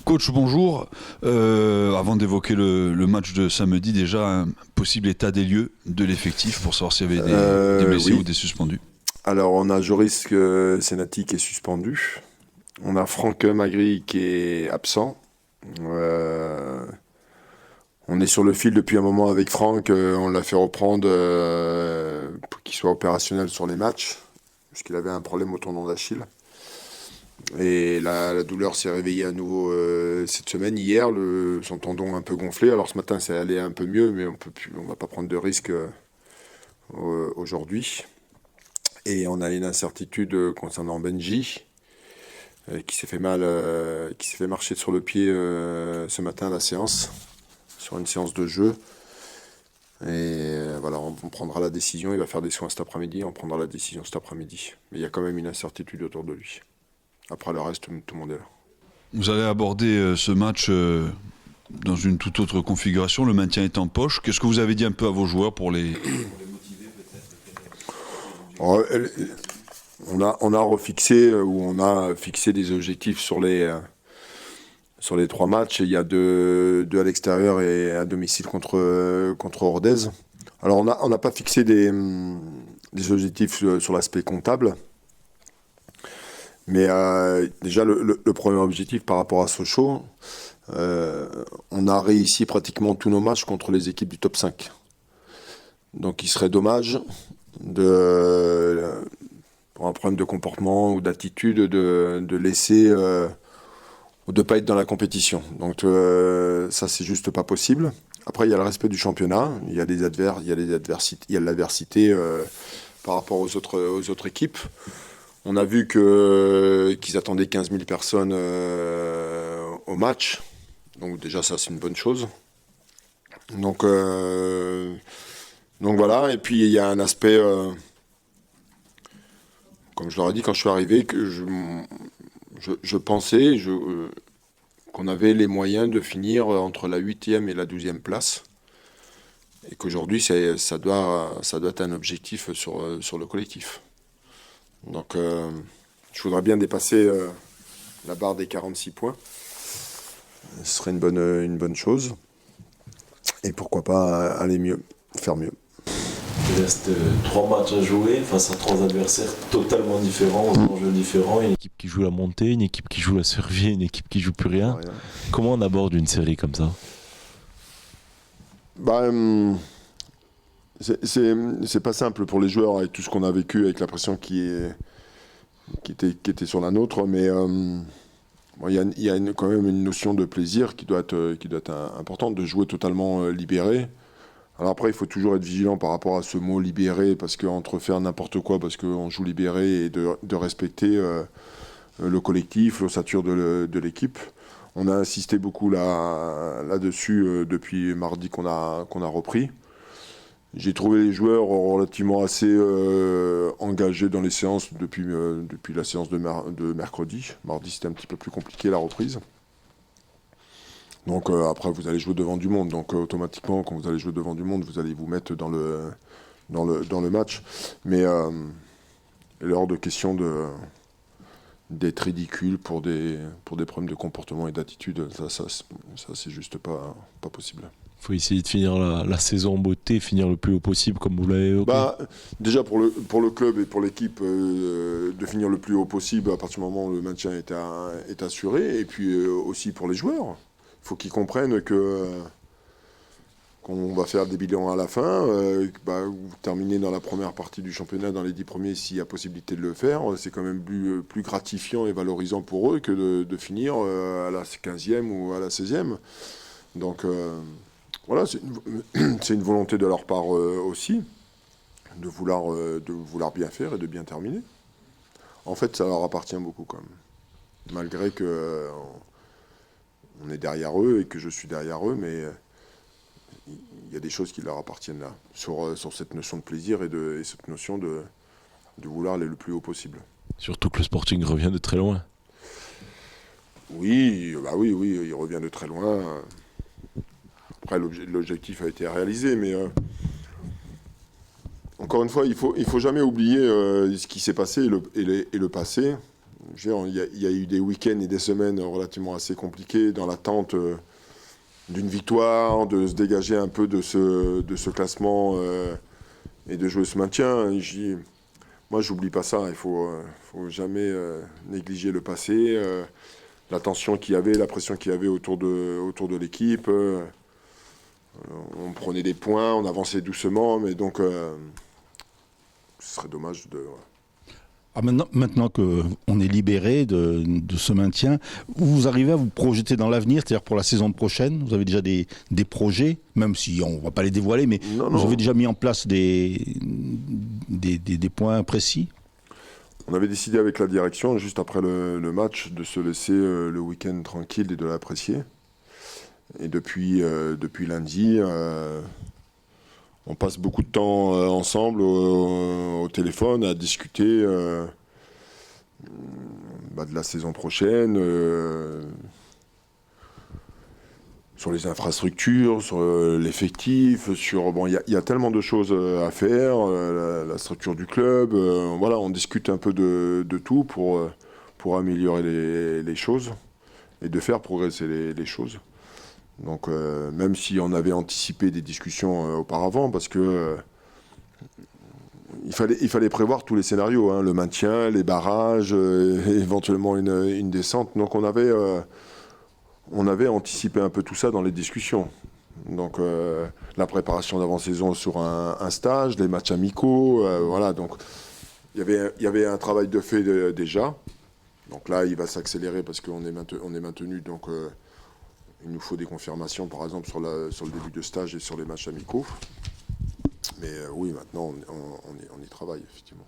Coach, bonjour. Avant d'évoquer le match de samedi, déjà un possible état des lieux de l'effectif pour savoir s'il y avait des blessés Oui. ou des suspendus. Alors, on a Joris Senati qui est suspendu. On a Franck Magri qui est absent. Euh, on est sur le fil depuis un moment avec Franck. On l'a fait reprendre pour qu'il soit opérationnel sur les matchs, puisqu'il avait un problème au tendon d'Achille. Et la douleur s'est réveillée à nouveau cette semaine. Hier, son tendon un peu gonflé. Alors ce matin, ça allait un peu mieux, mais on va pas prendre de risque aujourd'hui. Et on a une incertitude concernant Benji, qui s'est fait qui s'est fait marcher sur le pied ce matin à la séance, sur une séance de jeu. Et voilà, on prendra la décision. Il va faire des soins cet après-midi. On prendra la décision cet après-midi. Mais il y a quand même une incertitude autour de lui. Après le reste, tout le monde est là. Vous allez aborder ce match dans une toute autre configuration, le maintien est en poche. Qu'est-ce que vous avez dit un peu à vos joueurs pour les motiver peut-être? Alors, on a refixé, ou on a fixé des objectifs sur les 3 matchs. Il y a deux à l'extérieur et à domicile contre Rodez. Alors on n'a pas fixé des objectifs sur l'aspect comptable. Mais déjà, le premier objectif par rapport à Sochaux, on a réussi pratiquement tous nos matchs contre les équipes du top 5. Donc il serait dommage pour un problème de comportement ou d'attitude de laisser ou de ne pas être dans la compétition. Donc ça, c'est juste pas possible. Après, il y a le respect du championnat, il y a l'adversité par rapport aux autres équipes. On a vu qu'ils attendaient 15 000 personnes au match. Donc déjà, ça, c'est une bonne chose. Donc voilà. Et puis, il y a un aspect, comme je leur ai dit quand je suis arrivé, que je pensais qu'on avait les moyens de finir entre la 8e et la 12e place. Et qu'aujourd'hui, ça doit être un objectif sur le collectif. Donc, je voudrais bien dépasser la barre des 46 points. Ce serait une bonne chose. Et pourquoi pas aller mieux, faire mieux. Il reste 3 matchs à jouer face à 3 adversaires totalement différents, aux enjeux différents. Une équipe qui joue la montée, une équipe qui joue la survie, une équipe qui joue plus rien. Comment on aborde une série comme ça ? C'est pas simple pour les joueurs avec tout ce qu'on a vécu, avec la pression qui était sur la nôtre, mais il y a quand même une notion de plaisir qui doit être importante, de jouer totalement libéré. Alors après, il faut toujours être vigilant par rapport à ce mot libéré, parce qu'entre faire n'importe quoi, parce qu'on joue libéré, et de respecter le collectif, l'ossature de l'équipe. On a insisté beaucoup là-dessus depuis mardi qu'on a repris. J'ai trouvé les joueurs relativement assez engagés dans les séances depuis la séance de mercredi. Mardi, c'était un petit peu plus compliqué la reprise. Donc après, vous allez jouer devant du monde. Donc automatiquement, quand vous allez jouer devant du monde, vous allez vous mettre dans le match. Mais il est hors de question d'être ridicule pour des problèmes de comportement et d'attitude. Ça c'est juste pas possible. Il faut essayer de finir la saison en beauté, finir le plus haut possible, comme vous l'avez évoqué. Déjà pour le club et pour l'équipe, de finir le plus haut possible à partir du moment où le maintien est assuré. Et puis aussi pour les joueurs. Il faut qu'ils comprennent qu'on va faire des bilans à la fin. Terminer dans la première partie du championnat, dans les 10 premiers, s'il y a possibilité de le faire, c'est quand même plus gratifiant et valorisant pour eux que de finir à la 15e ou à la 16e. Donc voilà, c'est une volonté de leur part aussi, de vouloir bien faire et de bien terminer. En fait, ça leur appartient beaucoup quand même. Malgré que on est derrière eux et que je suis derrière eux, mais il y a des choses qui leur appartiennent là, sur cette notion de plaisir et cette notion de vouloir aller le plus haut possible. Surtout que le Sporting revient de très loin. Oui, il revient de très loin. Après, l'objectif a été réalisé, mais encore une fois, il faut jamais oublier ce qui s'est passé et le passé. il y a eu des week-ends et des semaines relativement assez compliqués dans l'attente d'une victoire, de se dégager un peu de ce classement et de jouer ce maintien. Moi, j'oublie pas ça. Il faut jamais négliger le passé, la tension qu'il y avait, la pression qu'il y avait autour de l'équipe. On prenait des points, on avançait doucement, mais donc ce serait dommage de... Ah, maintenant qu'on est libéré de ce maintien, vous arrivez à vous projeter dans l'avenir, c'est-à-dire pour la saison prochaine? Vous avez déjà des projets, même si on ne va pas les dévoiler, mais vous avez déjà mis en place des points précis? On avait décidé avec la direction, juste après le match, de se laisser le week-end tranquille et de l'apprécier. Et depuis lundi, on passe beaucoup de temps ensemble au téléphone à discuter de la saison prochaine, sur les infrastructures, sur l'effectif, il y a tellement de choses à faire, la structure du club. Voilà, on discute un peu de tout pour améliorer les choses et de faire progresser les choses. Donc même si on avait anticipé des discussions auparavant, parce que il fallait prévoir tous les scénarios, hein, le maintien, les barrages, éventuellement une descente. Donc on avait anticipé un peu tout ça dans les discussions. Donc la préparation d'avant-saison sur un stage, les matchs amicaux, voilà. Donc il y avait un travail de fait déjà. Donc là, il va s'accélérer parce qu'on est maintenu. Donc il nous faut des confirmations, par exemple, sur le début de stage et sur les matchs amicaux. Mais oui, maintenant, on y travaille, effectivement.